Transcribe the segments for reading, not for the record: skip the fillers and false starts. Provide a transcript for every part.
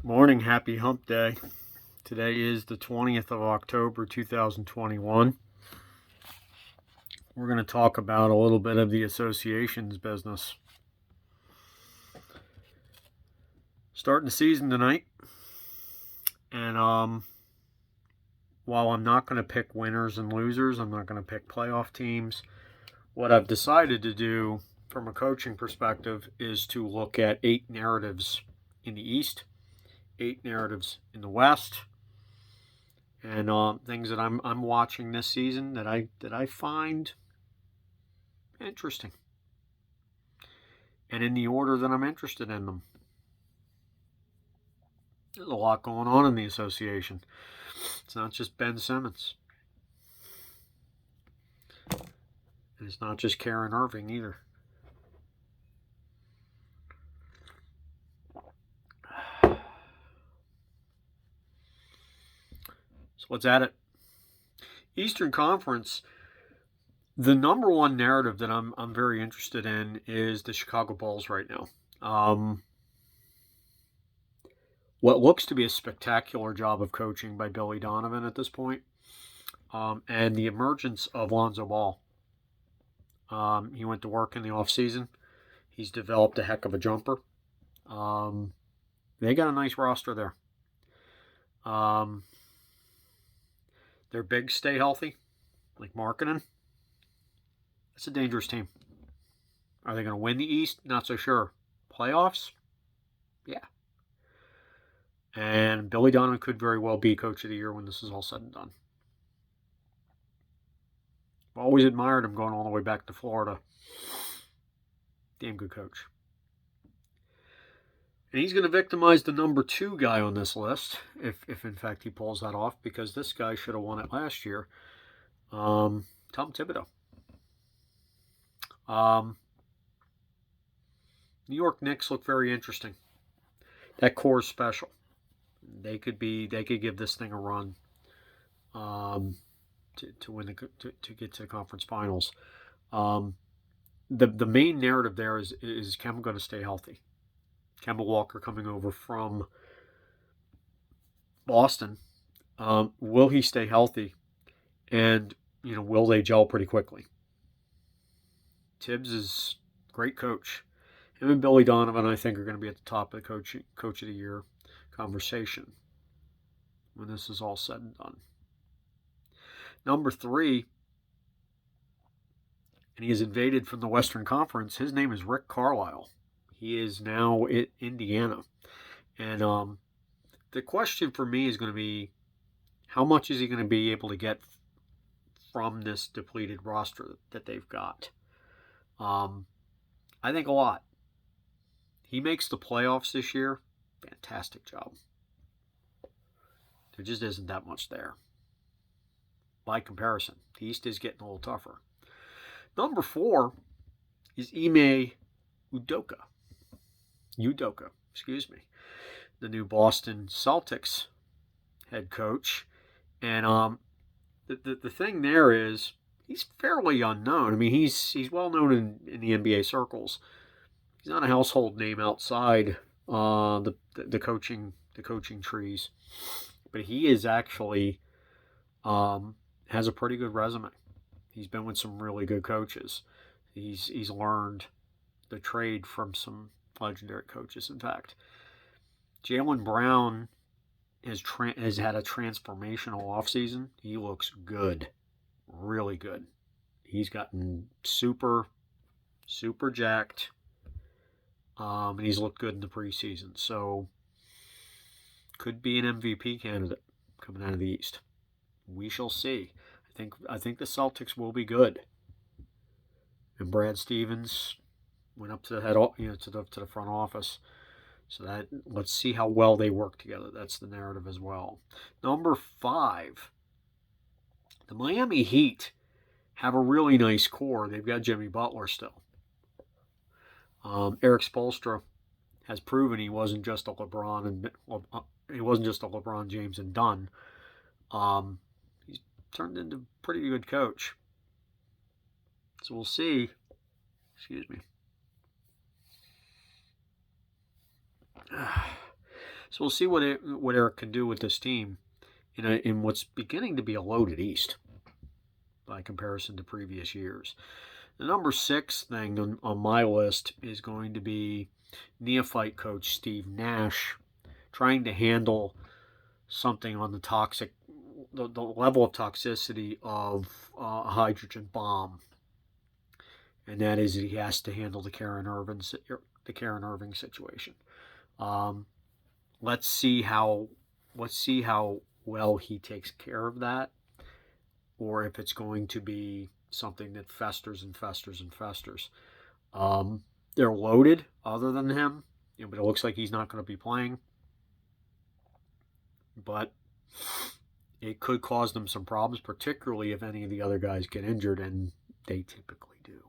Good morning, happy hump day. Today is the 20th of October, 2021. We're going to talk about a little bit of the associations business. Starting the season tonight. And while I'm not going to pick winners and losers, I'm not going to pick playoff teams. What I've decided to do from a coaching perspective is to look at 8 narratives in the East, 8 narratives in the West, and things that I'm watching this season that I find interesting, and in the order that I'm interested in them. There's a lot going on in the association. It's not just Ben Simmons, and it's not just Karen Irving either. So let's add it. Eastern Conference, the number one narrative that I'm very interested in is the Chicago Bulls right now. What looks to be a spectacular job of coaching by Billy Donovan at this point, and the emergence of Lonzo Ball. He went to work in the offseason. He's developed a heck of a jumper. They got a nice roster there. Their bigs stay healthy, like Markkanen. That's a dangerous team. Are they going to win the East? Not so sure. Playoffs? Yeah. And Billy Donovan could very well be Coach of the Year when this is all said and done. I've always admired him going all the way back to Florida. Damn good coach. And he's going to victimize the number 2 guy on this list, if in fact he pulls that off, because this guy should have won it last year. Tom Thibodeau. New York Knicks look very interesting. That core is special. They could give this thing a run to win to get to the conference finals. The main narrative there is Kemba going to stay healthy? Kemba Walker coming over from Boston. Will he stay healthy? And will they gel pretty quickly? Tibbs is a great coach. Him and Billy Donovan, I think, are going to be at the top of the Coach of the Year conversation when this is all said and done. Number 3, and he is invaded from the Western Conference. His name is Rick Carlisle. He is now at Indiana. And the question for me is going to be, how much is he going to be able to get from this depleted roster that they've got? I think a lot. He makes the playoffs this year. Fantastic job. There just isn't that much there. By comparison, the East is getting a little tougher. Number 4 is Ime Udoka, the new Boston Celtics head coach. And the thing there is, he's fairly unknown. I mean, he's well known in the NBA circles. He's not a household name outside the coaching trees, but he is actually has a pretty good resume. He's been with some really good coaches. He's learned the trade from some legendary coaches. In fact, Jaylen Brown has had a transformational offseason. He looks good, really good. He's gotten super jacked, and he's looked good in the preseason. So, could be an MVP candidate coming out of the East. We shall see. I think the Celtics will be good. And Brad Stevens went up to the head, to the front office. So let's see how well they work together. That's the narrative as well. Number 5, the Miami Heat have a really nice core. They've got Jimmy Butler still. Eric Spoelstra has proven he wasn't just a LeBron James and done. He's turned into a pretty good coach. So we'll see. Excuse me. So we'll see what Eric can do with this team in what's beginning to be a loaded East by comparison to previous years. The number 6 thing on my list is going to be neophyte coach Steve Nash trying to handle something on the level of toxicity of a hydrogen bomb, and that is that he has to handle the Karen Irving situation. Let's see how well he takes care of that, or if it's going to be something that festers and festers and festers. They're loaded other than him, but it looks like he's not going to be playing. But it could cause them some problems, particularly if any of the other guys get injured, and they typically do.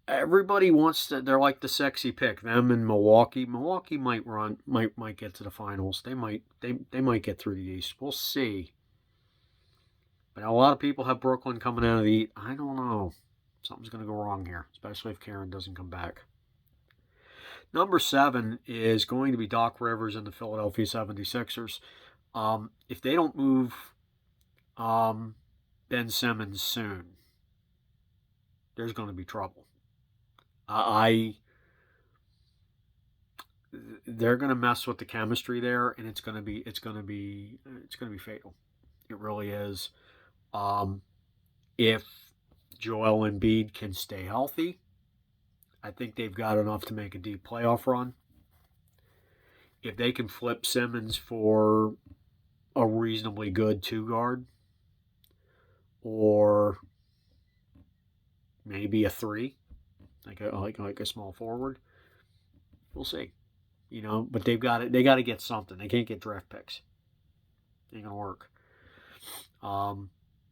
Everybody they're like the sexy pick. Them and Milwaukee. Milwaukee might get to the finals. They might get through the East. We'll see. But a lot of people have Brooklyn coming out of the East. I don't know. Something's going to go wrong here, especially if Karen doesn't come back. Number 7 is going to be Doc Rivers and the Philadelphia 76ers. If they don't move Ben Simmons soon, there's going to be trouble. They're going to mess with the chemistry there, and it's going to be fatal. It really is. If Joel Embiid can stay healthy, I think they've got enough to make a deep playoff run. If they can flip Simmons for a reasonably good 2-guard, or maybe a 3, like a small forward, we'll see. But they got to get something. They can't get draft picks. Ain't gonna work.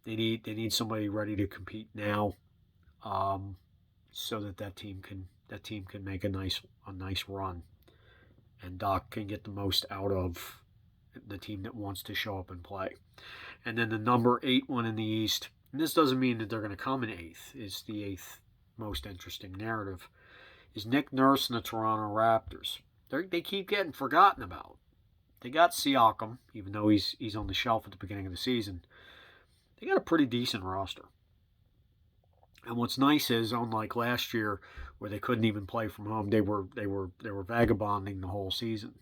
They need somebody ready to compete now. So that team can make a nice run, and Doc can get the most out of the team that wants to show up and play. And then the number 8 one in the East, and this doesn't mean that they're going to come in 8th. It's the 8th most interesting narrative, is Nick Nurse and the Toronto Raptors. They keep getting forgotten about. They got Siakam, even though he's on the shelf at the beginning of the season. They got a pretty decent roster. And what's nice is, unlike last year, where they couldn't even play from home, they were vagabonding the whole season.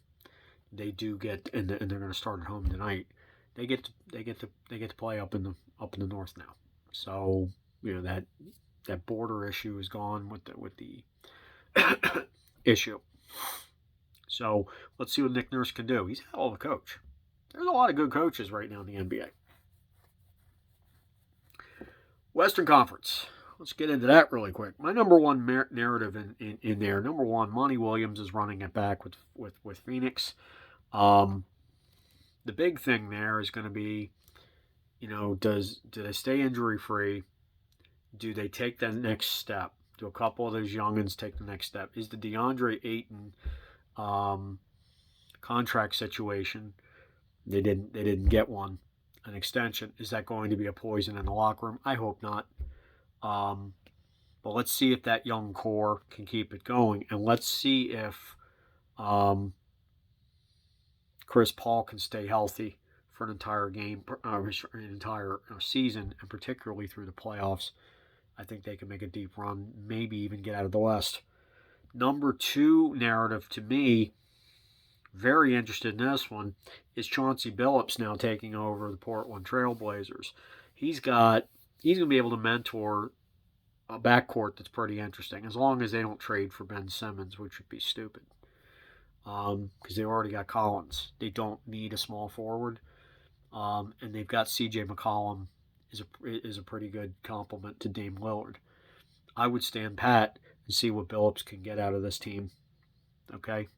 They do get, and they're going to start at home tonight. They get to play up in the north now. So that border issue is gone with the issue. So let's see what Nick Nurse can do. He's a hell of a coach. There's a lot of good coaches right now in the NBA. Western Conference. Let's get into that really quick. My number 1 narrative in there. Number 1, Monty Williams is running it back with Phoenix. The big thing there is going to be, do they stay injury free? Do they take that next step? Do a couple of those youngins take the next step? Is the DeAndre Ayton contract situation, they didn't get an extension, is that going to be a poison in the locker room? I hope not. But let's see if that young core can keep it going, and let's see if Chris Paul can stay healthy for an entire game, an entire season, and particularly through the playoffs. I think they can make a deep run, maybe even get out of the West. Number 2 narrative to me, very interested in this one, is Chauncey Billups now taking over the Portland Trail Blazers. He's going to be able to mentor a backcourt that's pretty interesting, as long as they don't trade for Ben Simmons, which would be stupid. Because they've already got Collins. They don't need a small forward. And they've got C.J. McCollum is a pretty good complement to Dame Lillard. I would stand pat and see what Billups can get out of this team. Okay?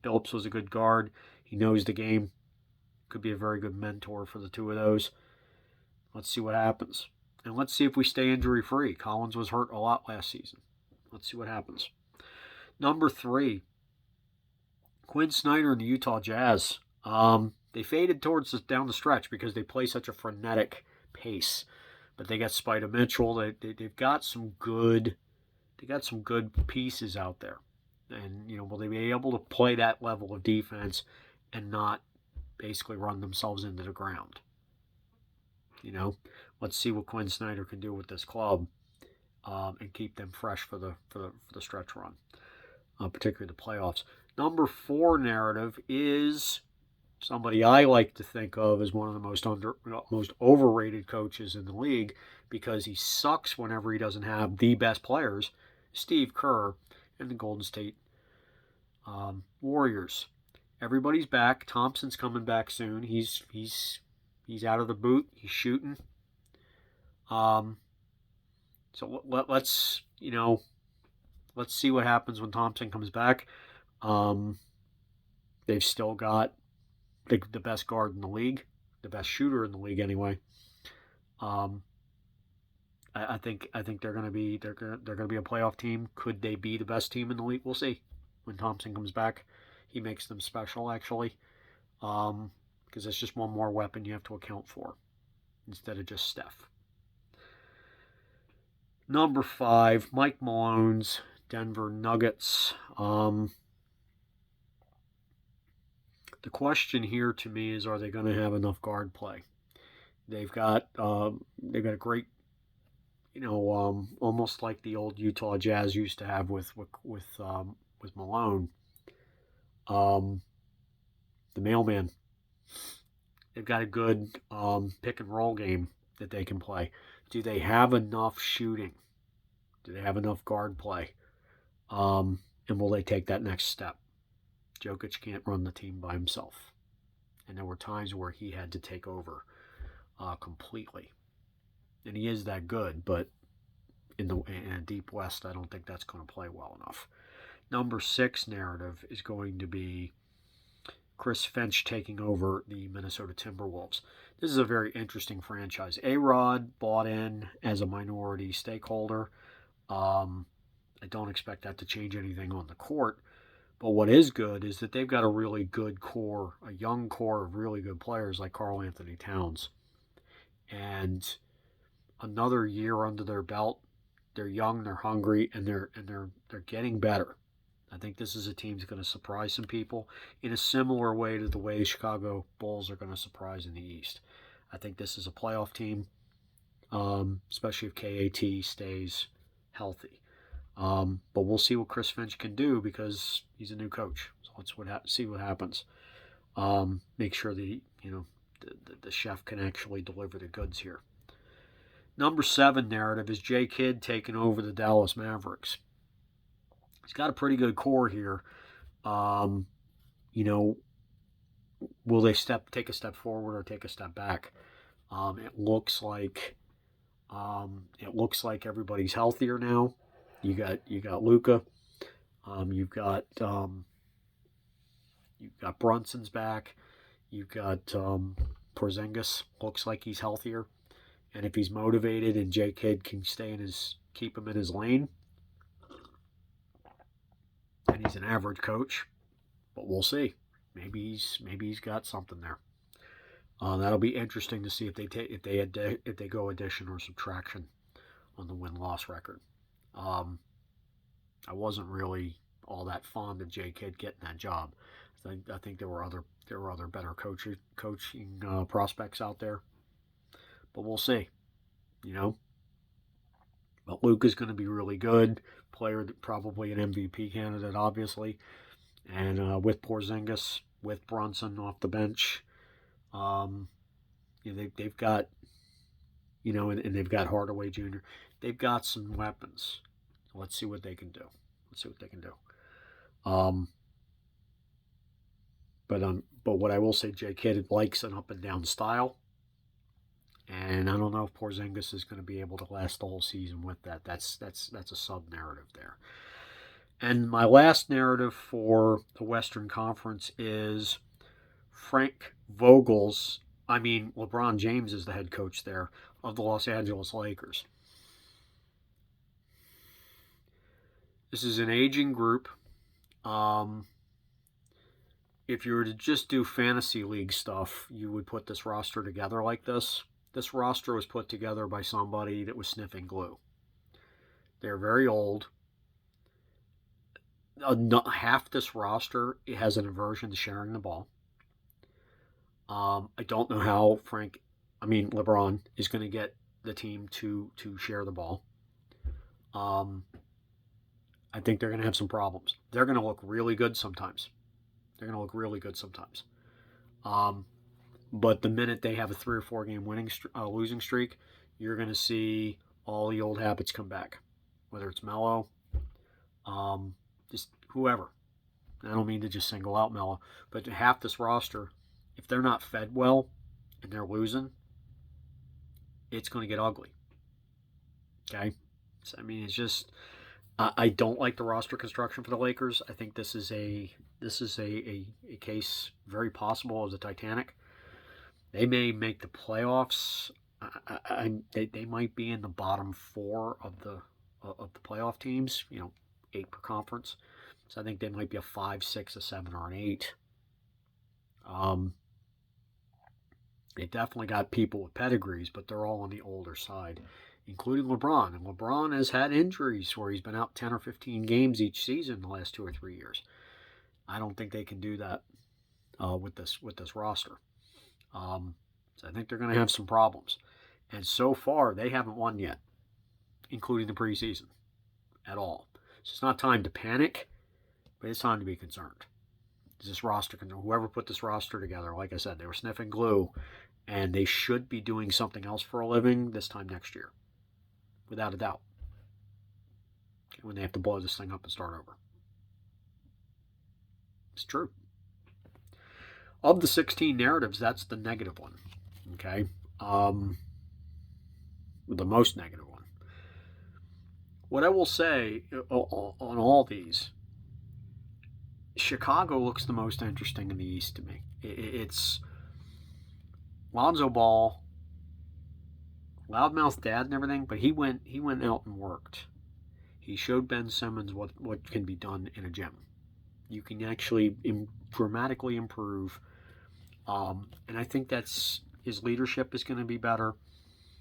Billups was a good guard. He knows the game. Could be a very good mentor for the two of those. Let's see what happens. And let's see if we stay injury-free. Collins was hurt a lot last season. Let's see what happens. Number 3, Quinn Snyder and the Utah Jazz. They faded down the stretch because they play such a frenetic pace. But they got Spider Mitchell. They've got some good pieces out there. And, will they be able to play that level of defense and not basically run themselves into the ground? Let's see what Quinn Snyder can do with this club and keep them fresh for the stretch run, particularly the playoffs. Number 4 narrative is somebody I like to think of as one of the most overrated coaches in the league because he sucks whenever he doesn't have the best players, Steve Kerr and the Golden State Warriors. Everybody's back. Thompson's coming back soon. He's out of the boot. He's shooting. So let's see what happens when Thompson comes back. They've still got the best guard in the league, the best shooter in the league anyway. I think they're gonna be a playoff team. Could they be the best team in the league? We'll see. When Thompson comes back, he makes them special actually, because it's just one more weapon you have to account for instead of just Steph. Number 5, Mike Malone's Denver Nuggets. The question here to me is, are they going to have enough guard play? They've got a great, almost like the old Utah Jazz used to have with Malone, the mailman. They've got a good pick and roll game that they can play. Do they have enough shooting? Do they have enough guard play? And will they take that next step? Jokic can't run the team by himself. And there were times where he had to take over completely. And he is that good, but in a deep West, I don't think that's going to play well enough. Number 6 narrative is going to be Chris Finch taking over the Minnesota Timberwolves. This is a very interesting franchise. A-Rod bought in as a minority stakeholder. I don't expect that to change anything on the court. But what is good is that they've got a really good core, a young core of really good players like Karl Anthony Towns. And another year under their belt. They're young, they're hungry, and they're getting better. I think this is a team that's going to surprise some people in a similar way to the way Chicago Bulls are going to surprise in the East. I think this is a playoff team, especially if KAT stays healthy. But we'll see what Chris Finch can do because he's a new coach. So let's see what happens. Make sure that the chef can actually deliver the goods here. Number 7 narrative is J. Kidd taking over the Dallas Mavericks. He's got a pretty good core here. Will they take a step forward or take a step back? It looks like everybody's healthier now. You got Luka. You've got Brunson's back. You've got Porzingis. Looks like he's healthier. And if he's motivated and J. Kidd can keep him in his lane, and he's an average coach, but we'll see. Maybe he's got something there. That'll be interesting to see if they go addition or subtraction on the win-loss record. I wasn't really all that fond of J. Kidd getting that job. I think there were other better coaching prospects out there. But we'll see, But Luka's going to be really good. Player, probably an MVP candidate, obviously. And with Porzingis, with Brunson off the bench, they've got, and they've got Hardaway Jr. They've got some weapons. Let's see what they can do. But what I will say, J. Kidd likes an up and down style. And I don't know if Porzingis is going to be able to last the whole season with that. That's a sub-narrative there. And my last narrative for the Western Conference is LeBron James is the head coach there of the Los Angeles Lakers. This is an aging group. If you were to just do fantasy league stuff, you would put this roster together like this. This roster was put together by somebody that was sniffing glue. They're very old. half this roster has an aversion to sharing the ball. I don't know how LeBron is going to get the team to share the ball. I think they're going to have some problems. They're going to look really good sometimes. But the minute they have a 3 or 4 game losing streak, you're going to see all the old habits come back. Whether it's Melo, just whoever. I don't mean to just single out Melo, but half this roster, if they're not fed well and they're losing, it's going to get ugly. Okay? So, I mean, it's just I don't like the roster construction for the Lakers. I think this is a case very possible as a Titanic. They may make the playoffs. They might be in the bottom 4 of the playoff teams. 8 per conference. So I think they might be a 5, 6, a 7, or an 8. They definitely got people with pedigrees, but they're all on the older side, including LeBron. And LeBron has had injuries where he's been out 10 or 15 games each season in the last 2 or 3 years. I don't think they can do that with this roster. So I think they're going to have some problems. And so far, they haven't won yet, including the preseason, at all. So it's not time to panic, but it's time to be concerned. This roster, whoever put this roster together, like I said, they were sniffing glue, and they should be doing something else for a living this time next year, without a doubt. When they have to blow this thing up and start over. It's true. Of the 16 narratives, that's the negative one. Okay? The most negative one. What I will say on all these, Chicago looks the most interesting in the East to me. It's Lonzo Ball, loudmouth dad and everything, but he went out and worked. He showed Ben Simmons what can be done in a gym. You can actually dramatically improve. And I think that's his leadership is going to be better.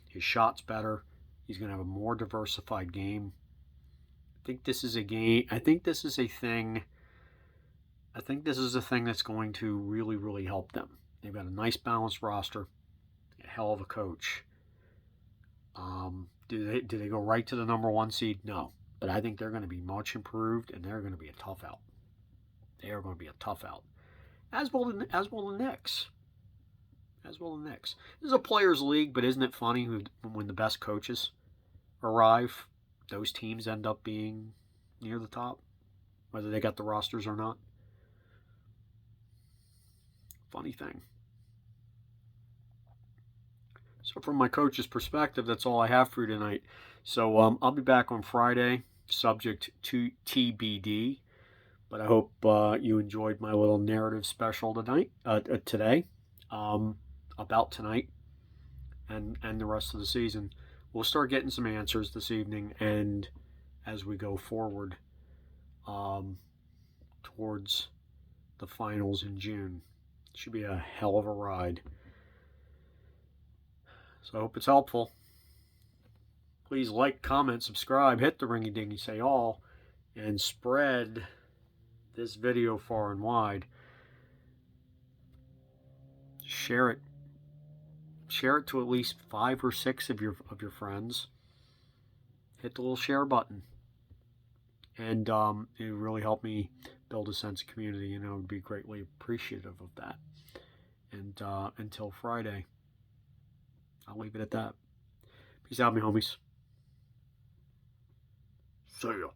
His shot's better. He's going to have a more diversified game. I think this is a game. I think this is a thing that's going to really, really help them. They've got a nice balanced roster, a hell of a coach. Do they go right to the number 1 seed? No. But I think they're going to be much improved, and they're going to be a tough out. They are going to be a tough out. As will the Knicks. As will the Knicks. This is a players' league, but isn't it funny when the best coaches arrive, those teams end up being near the top, whether they got the rosters or not? Funny thing. So from my coach's perspective, that's all I have for you tonight. So I'll be back on Friday, subject to TBD. But I hope you enjoyed my little narrative special today about tonight and the rest of the season. We'll start getting some answers this evening, and as we go forward towards the finals in June. It should be a hell of a ride. So I hope it's helpful. Please like, comment, subscribe, hit the ringy-dingy say all, and spread this video far and wide. Share it. Share it to at least 5 or 6 of your friends. Hit the little share button. And it really helped me build a sense of community. I would be greatly appreciative of that. And until Friday, I'll leave it at that. Peace out, me homies. See ya.